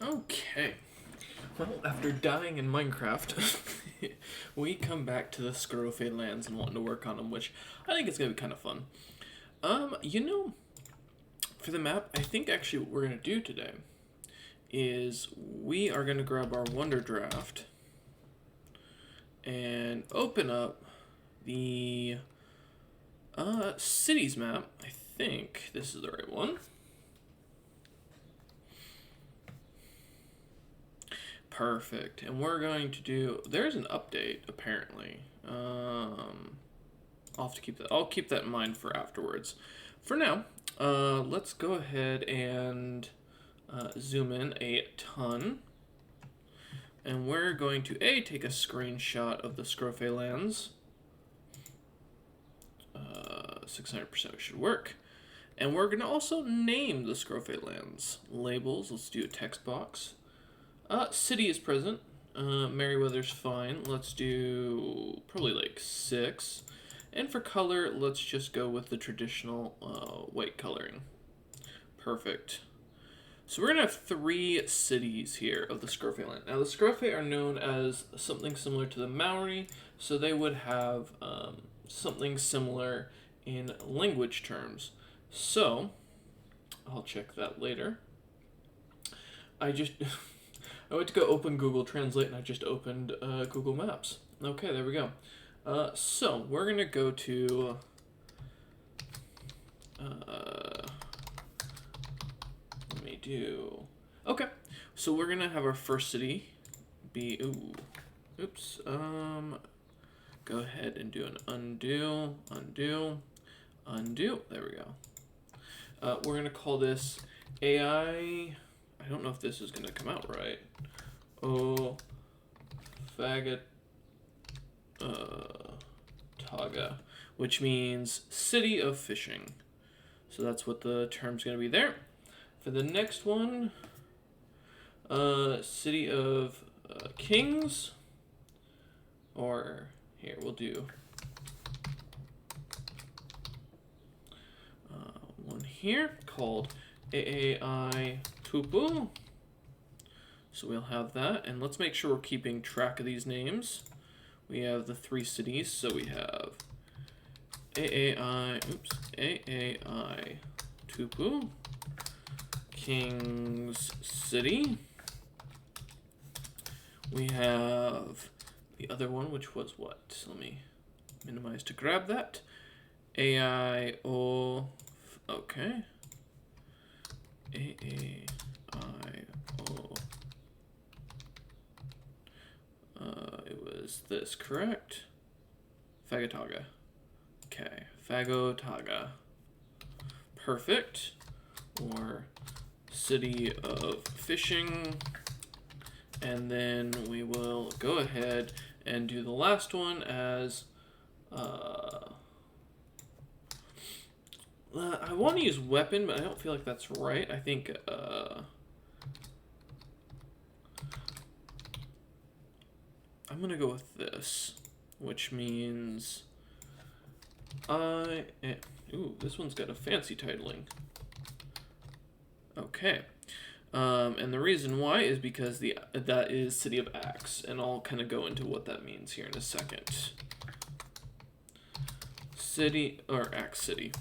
Okay. Well, after dying in Minecraft, we come back to the Scrofe lands and wanting to work on them, which I think is gonna be kind of fun. You know, for the map, I think actually what we're gonna do today is we are gonna grab our Wonder Draft and open up the cities map. I think this is the right one. Perfect. And we're going to do. There's an update apparently. I'll have to keep that. I'll keep that in mind for afterwards. For now, let's go ahead and zoom in a ton. And we're going to take a screenshot of the Scrofe lands. 600% should work. And we're going to also name the Scrofe lands. Labels, let's do a text box. City is present. Merryweather's fine. Let's do probably like 6. And for color, let's just go with the traditional white coloring. Perfect. So we're going to have 3 cities here of the Scrofe land. Now the Scrofe are known as something similar to the Maori, so they would have something similar in language terms. So, I'll check that later. I went to go open Google Translate and I just opened Google Maps. Okay, there we go. So we're gonna go to let me do. Okay, so we're gonna have our first city be oops. Go ahead and do an undo. There we go. We're gonna call this AI. I don't know if this is gonna come out right. Oh, faggot. Taga, which means city of fishing. So that's what the term's gonna be there. For the next one, city of kings, or here we'll do one here called AAI Tupu. So we'll have that, and let's make sure we're keeping track of these names. We have the 3 cities, so we have AAI Tupu, Kings City. We have the other one, which was what? So let me minimize to grab that. AIO, okay. AAIO. It was this, correct? Fagotaga. Okay, Fagotaga. Perfect. Or city of fishing. And then we will go ahead and do the last one as I want to use weapon, but I don't feel like that's right. I think I'm gonna go with this, which means ooh, this one's got a fancy titling. Okay. And the reason why is because that is City of Axe, and I'll kind of go into what that means here in a second. City, or Axe City.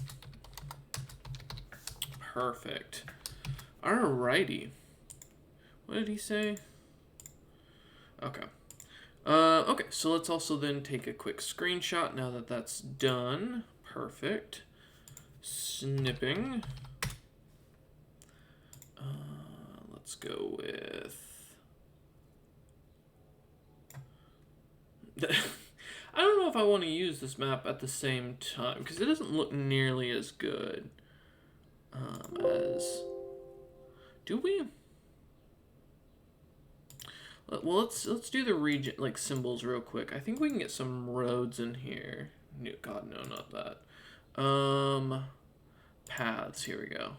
Perfect. Alrighty. What did he say? Okay. Okay, so let's also then take a quick screenshot now that that's done. Perfect. Snipping. Let's go with... I don't know if I want to use this map at the same time, because it doesn't look nearly as good as... Do we? Well, let's do the region, like, symbols real quick. I think we can get some roads in here. God, no, not that. Paths, here we go.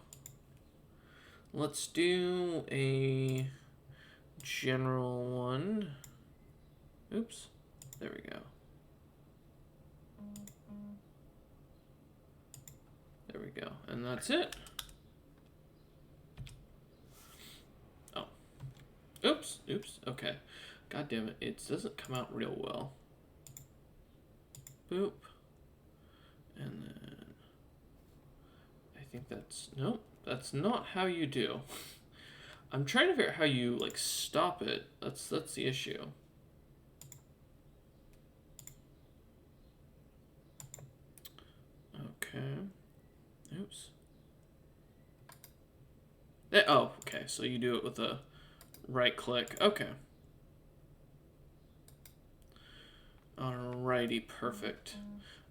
Let's do a general one. Oops, there we go. There we go, and that's it. Oh, Oops. Oops. Okay. God damn it. It doesn't come out real well. Boop. And then I think that's... Nope. That's not how you do. I'm trying to figure out how you, like, stop it. That's the issue. Okay. Oops. Oh, okay. So you do it with a right click. Okay. Alrighty, perfect.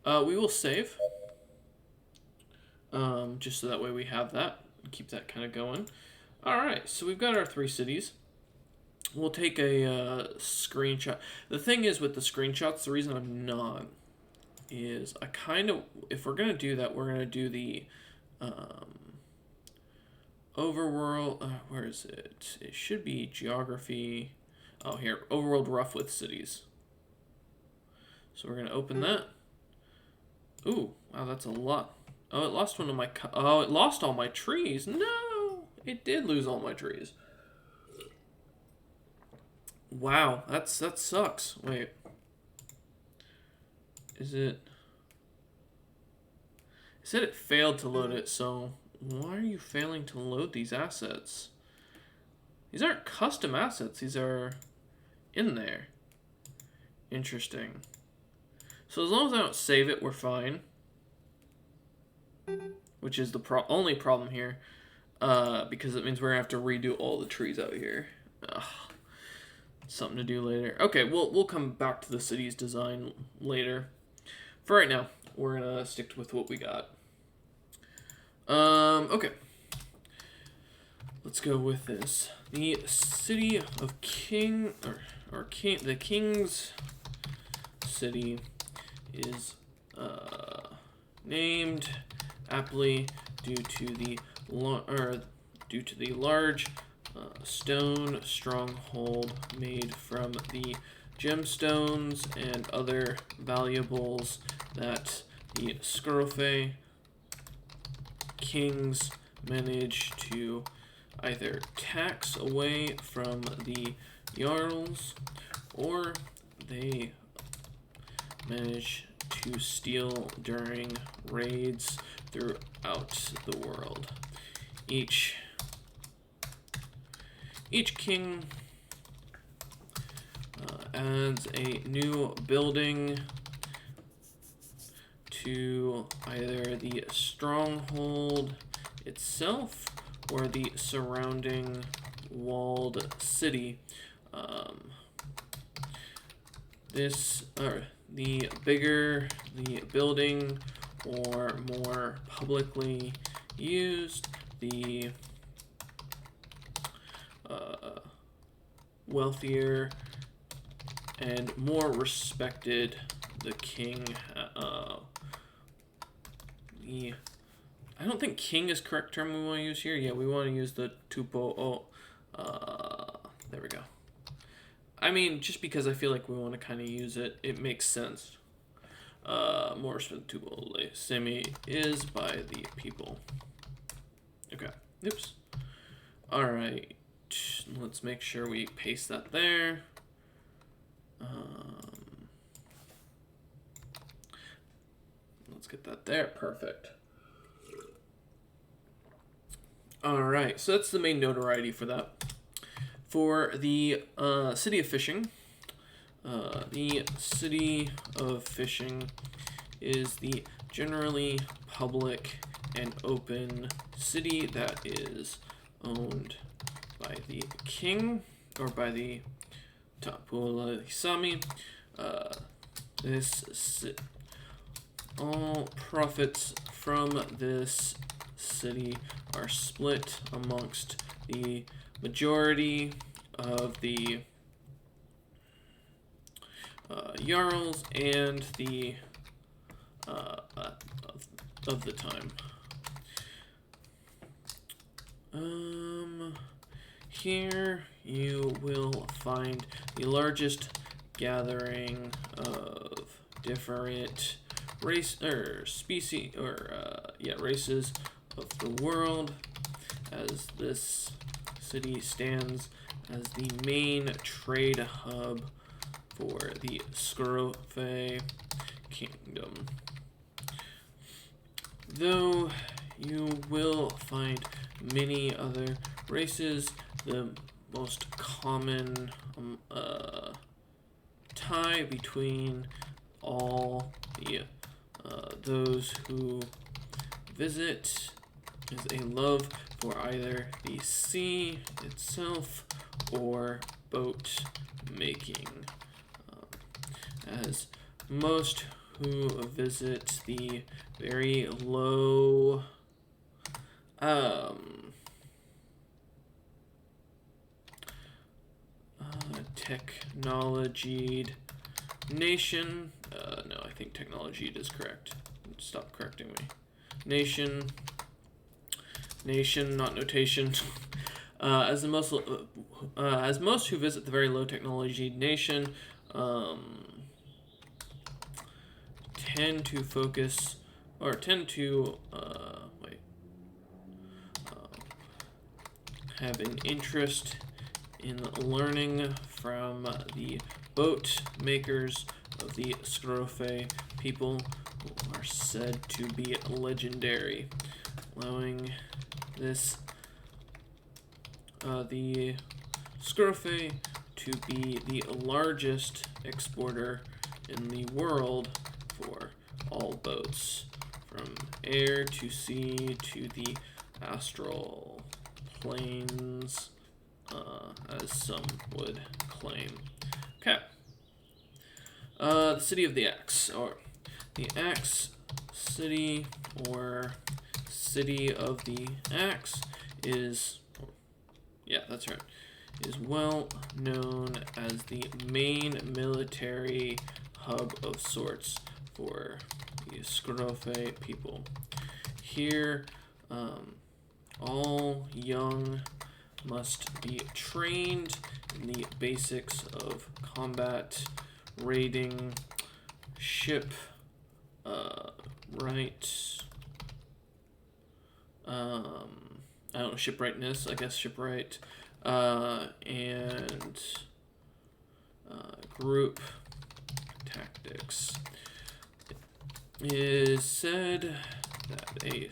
We will save. Just so that way we have that. Keep that kind of going. Alright, so we've got our 3 cities. We'll take a screenshot. The thing is with the screenshots, the reason I'm not is I kind of, if we're going to do that, we're going to do the overworld, where is it? It should be geography. Oh, here, overworld rough with cities. So we're going to open that. Ooh, wow, that's a lot. Oh, it lost one of my, oh, it lost all my trees. No, it did lose all my trees. Wow, that sucks. Wait. Is it... It said it failed to load it, so why are you failing to load these assets? These aren't custom assets. These are in there. Interesting. So as long as I don't save it, we're fine. Which is the only problem here. Because it means we're going to have to redo all the trees out here. Ugh. Something to do later. Okay, we'll come back to the city's design later. For right now, we're gonna stick with what we got. Okay. Let's go with this. The city of the king's city is named aptly due to the large stone stronghold made from the gemstones and other valuables that the Scrofe kings managed to either tax away from the Jarls or they managed to steal during raids throughout the world. Each king adds a new building to either the stronghold itself or the surrounding walled city. The bigger the building or more publicly used, the wealthier and more respected the king. I don't think king is correct term we want to use here. Yeah, we want to use the tupo. There we go. I mean, just because I feel like we want to kind of use it, it makes sense. More respected tupo semi is by the people. Okay. Oops. All right. Let's make sure we paste that there. Let's get that there. Perfect. All right. So that's the main notoriety for that. For the city of fishing, the city of fishing is the generally public and open city that is owned by the king or by the Tapula Sami. All profits from this city are split amongst the majority of the Jarls and the of the time. Here you will find the largest gathering of different races of the world, as this city stands as the main trade hub for the Scrofe Kingdom. Though you will find many other races, the most common tie between all the those who visit is a love for either the sea itself or boat making, as most who visit the very low technologied nation. No, I think technology is correct. Stop correcting me. Nation, not notation. As most who visit the very low technology nation tend to focus or tend to have an interest in learning from the boat makers of the Scrofe people, who are said to be legendary, allowing this the Scrofe to be the largest exporter in the world for all boats, from air to sea to the astral planes, as some would claim. Okay. The City of the Axe, or the Axe City, or City of the Axe, is, yeah, that's right, is well known as the main military hub of sorts for the Scrofe people. Here, all young must be trained in the basics of combat, raiding, ship, I don't know, shipwrightness, I guess shipwright, and group tactics. It is said that a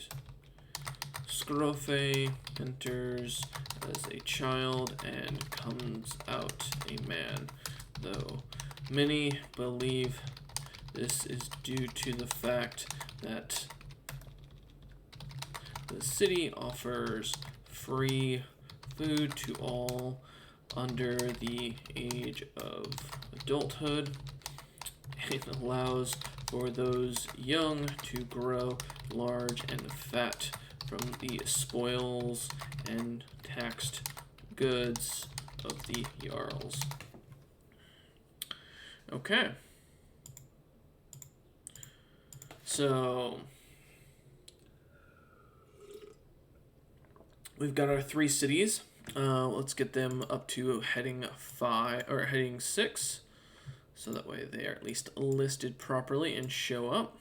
Scrofe enters as a child and comes out a man, though many believe this is due to the fact that the city offers free food to all under the age of adulthood. It allows for those young to grow large and fat from the spoils and taxed goods of the Jarls. Okay. So we've got our 3 cities. Let's get them up to heading 5 or heading 6, so that way they are at least listed properly and show up.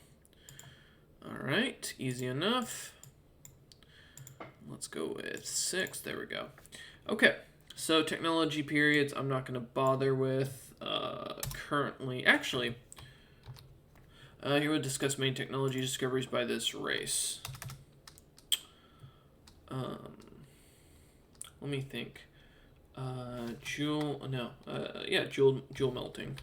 All right, easy enough. Let's go with 6. There we go. Okay, so technology periods I'm not going to bother with currently. Actually, here we'll discuss main technology discoveries by this race. Let me think. Jewel melting.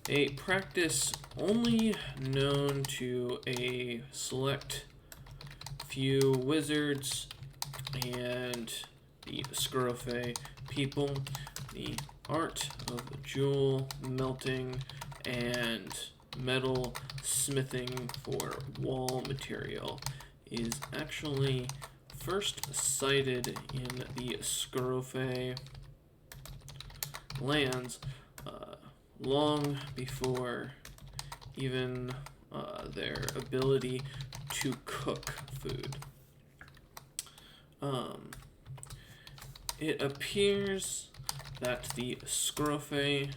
A practice only known to a select few wizards and the Scrofe people. The art of jewel melting and metal smithing for wall material is actually first cited in the Scrofe lands long before even their ability to cook food. It appears that the Scrofe,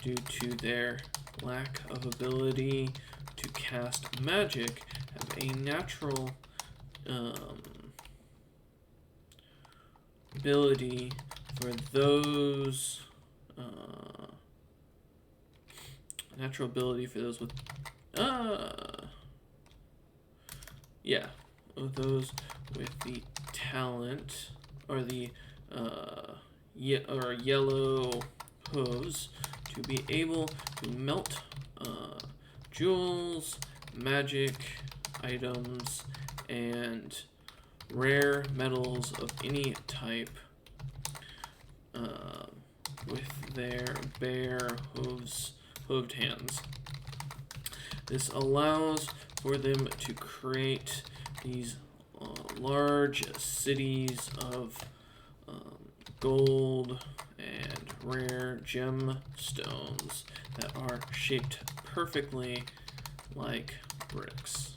due to their lack of ability to cast magic, have a natural ability for those natural ability for those with yeah, those with the talent or the yellow hooves to be able to melt jewels, magic items, and rare metals of any type with their bare hooved hands. This allows for them to create these large cities of gold and rare gemstones that are shaped perfectly like bricks.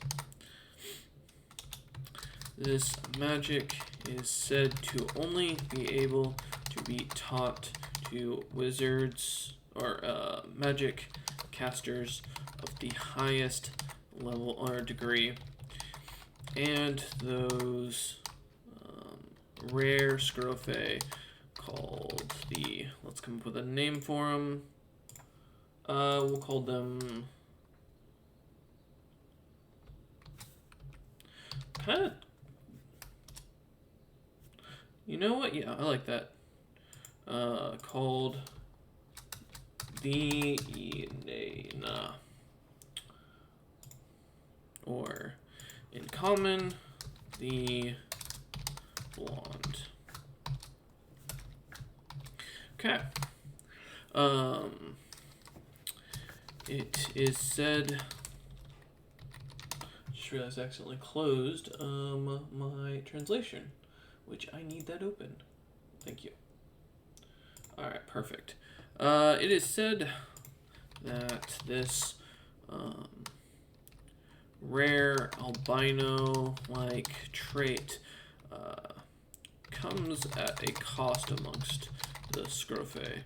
This magic is said to only be able to be taught to wizards or magic casters of the highest level or degree, and those rare Scrofe called the, let's come up with a name for them. We'll call them kind of, you know what? Yeah, I like that. Called the Inena, or in common, the blonde. Okay. It is said. Just realized I accidentally closed my translation, which I need that open. Thank you. All right, perfect. It is said that this rare albino-like trait comes at a cost amongst the Scrofe,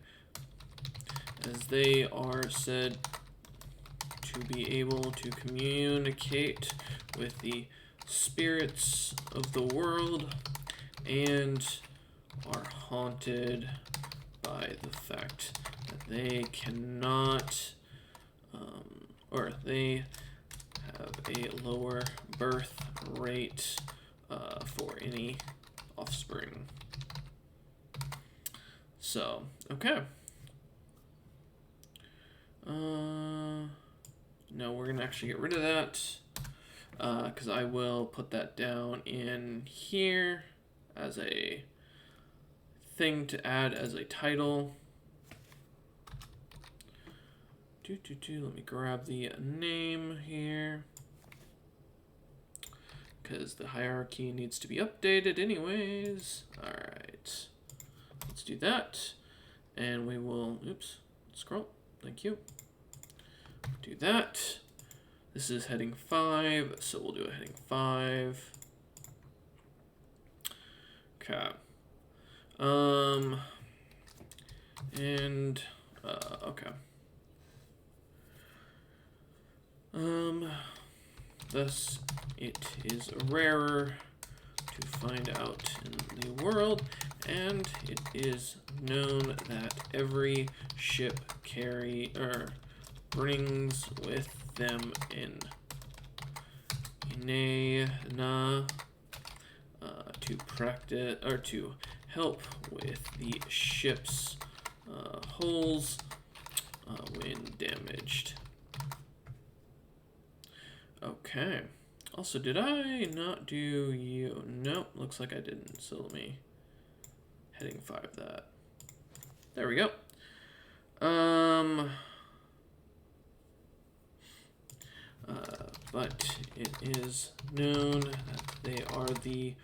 as they are said to be able to communicate with the spirits of the world and are haunted by the fact that they cannot, or they have a lower birth rate for any offspring. So, okay. No, we're going to actually get rid of that because I will put that down in here as a thing to add as a title. Let me grab the name here because the hierarchy needs to be updated anyways. All right, let's do that. And we will, oops, scroll, thank you. Do that. This is heading 5, so we'll do a heading 5. Okay. Okay. Thus, it is rarer to find out in the world, and it is known that every ship brings with them in Inena to practice or to help with the ship's hulls when damaged. Okay. Also, did I not do you? Nope, looks like I didn't. So let me heading 5 that. There we go. But it is known that they are the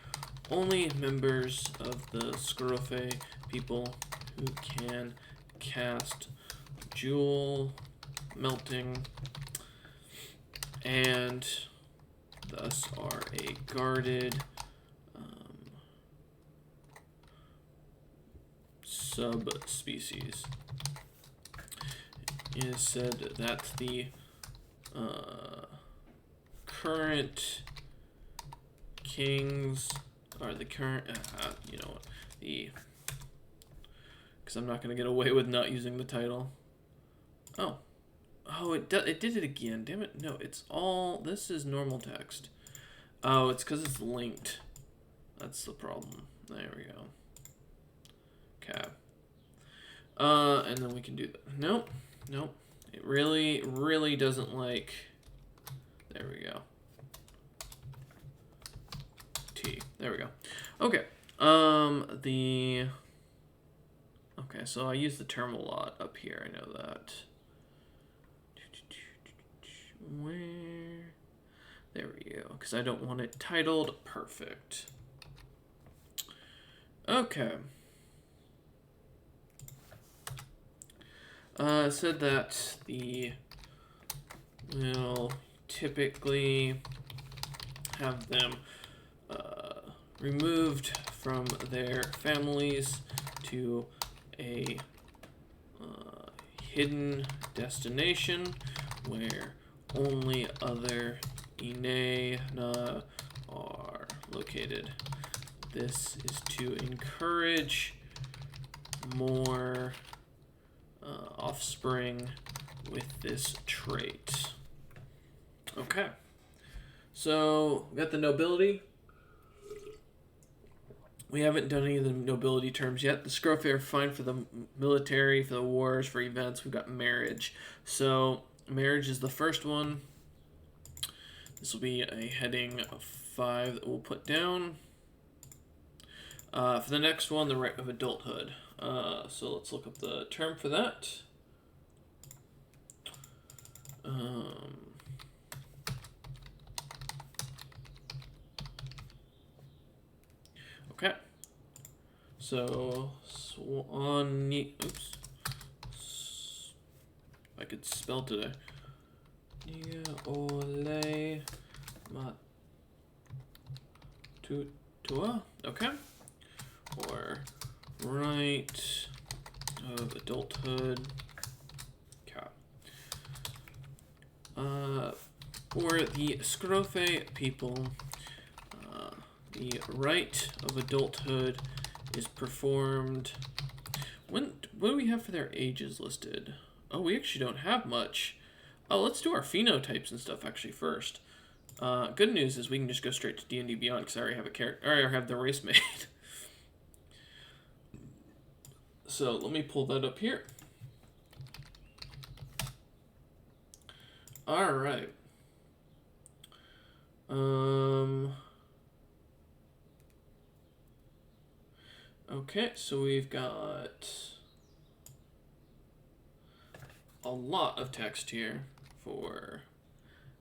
only members of the Scrofe people who can cast jewel melting and thus are a guarded subspecies. It is said that the current kings or the current, you know what, because I'm not going to get away with not using the title. Oh, it did it again, damn it. No, this is normal text. Oh, it's because it's linked. That's the problem. There we go. Okay. And then we can do that. Nope. It really doesn't like. There we go. T. There we go. Okay. Okay, so I use the term a lot up here. I know that. Where? There we go. Because I don't want it titled perfect. Okay. Said that we'll typically have them removed from their families to a hidden destination where only other Inena are located. This is to encourage more offspring with this trait. Okay. So, we got the nobility. We haven't done any of the nobility terms yet. The Scrofe are fine for the military, for the wars, for events. We've got marriage. So, marriage is the first one. This will be a heading of 5 that we'll put down. For the next one, the right of adulthood. So let's look up the term for that. Okay. So oops. I could spell today. Ole Matua. Okay. Or right of adulthood. Okay. For the Scrofe people, the rite of adulthood is performed. What do we have for their ages listed? Oh, we actually don't have much. Oh, let's do our phenotypes and stuff actually first. Good news is we can just go straight to D&D Beyond because I already have a character. I already have the race made. So let me pull that up here. All right. Okay, so we've got a lot of text here for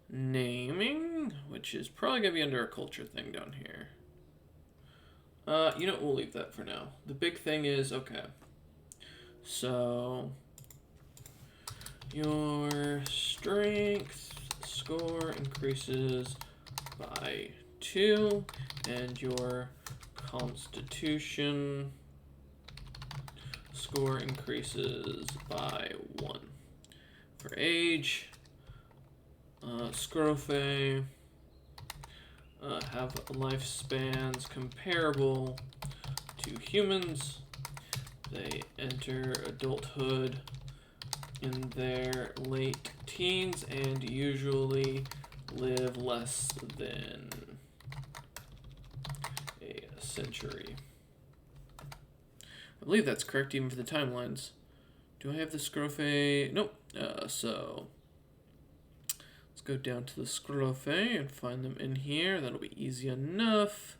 naming, which is probably going to be under a culture thing down here. You know, we'll leave that for now. The big thing is, okay, so your strength score increases by 2, and your constitution score increases by 1. For age, Scrofe have lifespans comparable to humans. They enter adulthood in their late teens and usually live less than a century. I believe that's correct even for the timelines. Do I have the Scrofe? Nope. So let's go down to the Scrofe and find them in here. That'll be easy enough.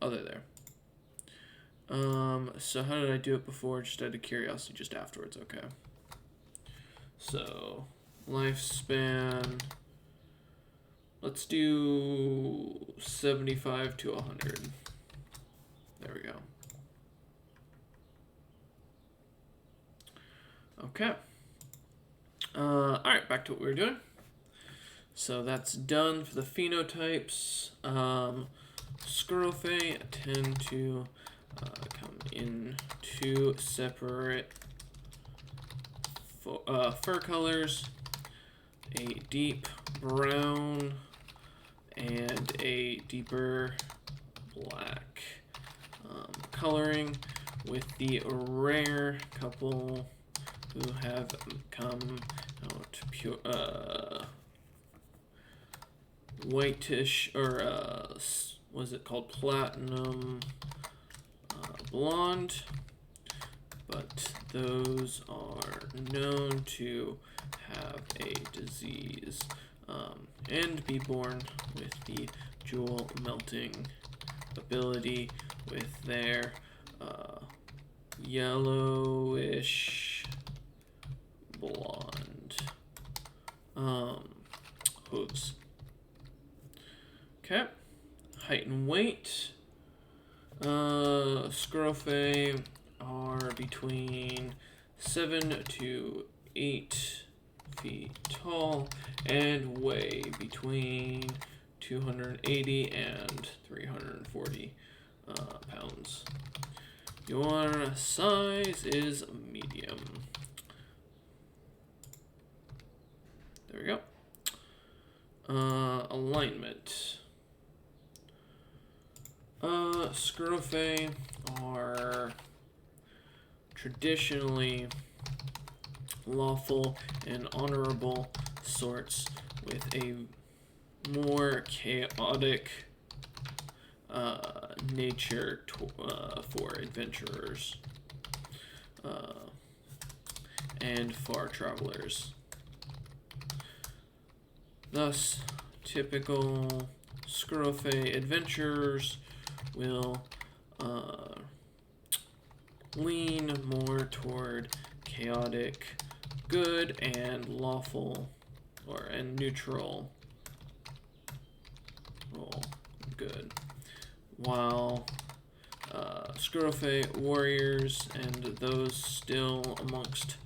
Oh, they're there. So how did I do it before? Just out of curiosity, just afterwards. Okay. So lifespan. Let's do 75 to 100. There we go. Okay. Alright, back to what we were doing. So that's done for the phenotypes. Scrofe tend to come in 2 separate fur colors. A deep brown and a deeper black coloring, with the rare couple who have come out pure whitish, or what is it called, platinum blonde, but those are known to have a disease and be born with the jewel melting ability, with their yellowish blonde hooves. Okay, height and weight. Scrofe are between 7 to 8 feet tall and weigh between 280 and 340 pounds. Your size is medium. There we go. Alignment. Scrofe are traditionally lawful and honorable sorts, with a more chaotic nature for adventurers and far travelers. Thus, typical Scrofe adventurers will lean more toward chaotic good and lawful, and neutral good, while Scrofe warriors and those still amongst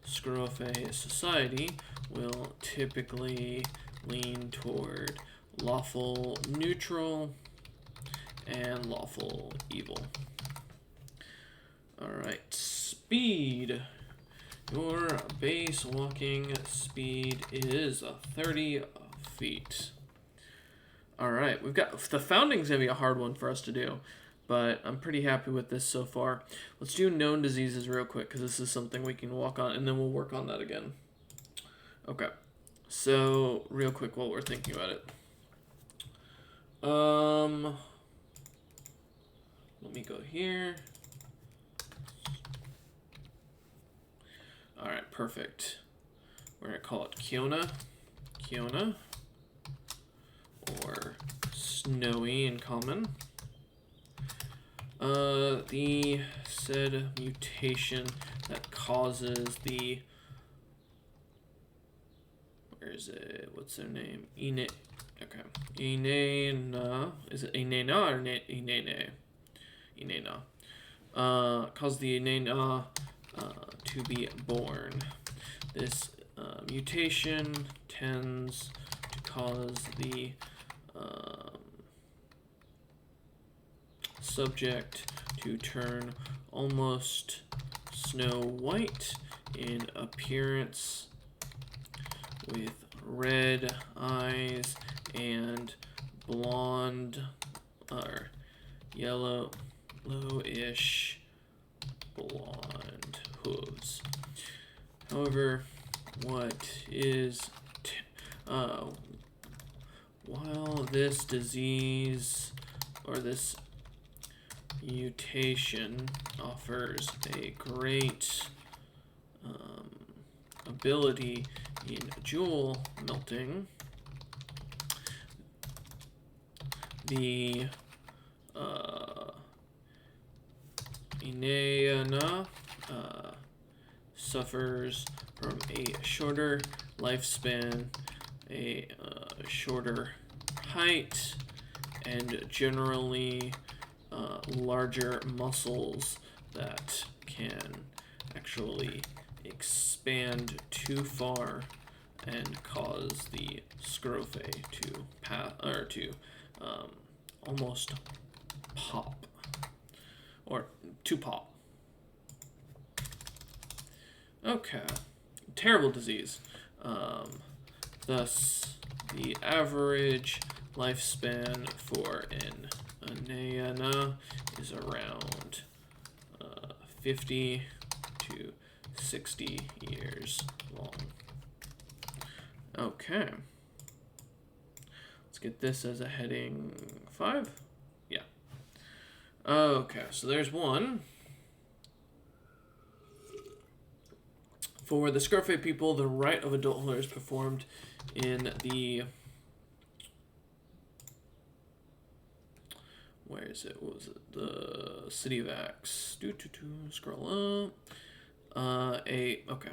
Scrofe society will typically lean toward lawful neutral and lawful evil. Alright, speed. Your base walking speed is 30 feet. Alright, we've got the founding's gonna be a hard one for us to do, but I'm pretty happy with this so far. Let's do known diseases real quick, because this is something we can walk on, and then we'll work on that again. Okay, so real quick while we're thinking about it. Let me go here. Alright, perfect. We're gonna call it Kiona. Kiona. Or snowy in common. The said mutation that causes the, where is it? What's their name? Okay. Inena. Is it Inena or Inene? Inena. Cause the Inena to be born. This mutation tends to cause the subject to turn almost snow white in appearance, with red eyes and blonde or yellowish blonde hooves. However, while this disease or this mutation offers a great ability in jewel melting, the Ineana suffers from a shorter lifespan, a shorter height, and generally larger muscles that can actually expand too far and cause the Scrofe to almost pop, or to pop. Okay, terrible disease. Thus, the average Lifespan for an Anayana is around 50 to 60 years long. Okay. Let's get this as a heading 5. Yeah. Okay, so there's one. For the Scrofe people, the rite of adulthood is performed in the... Where is it? What was it? The City of Axe. Scroll up. Okay.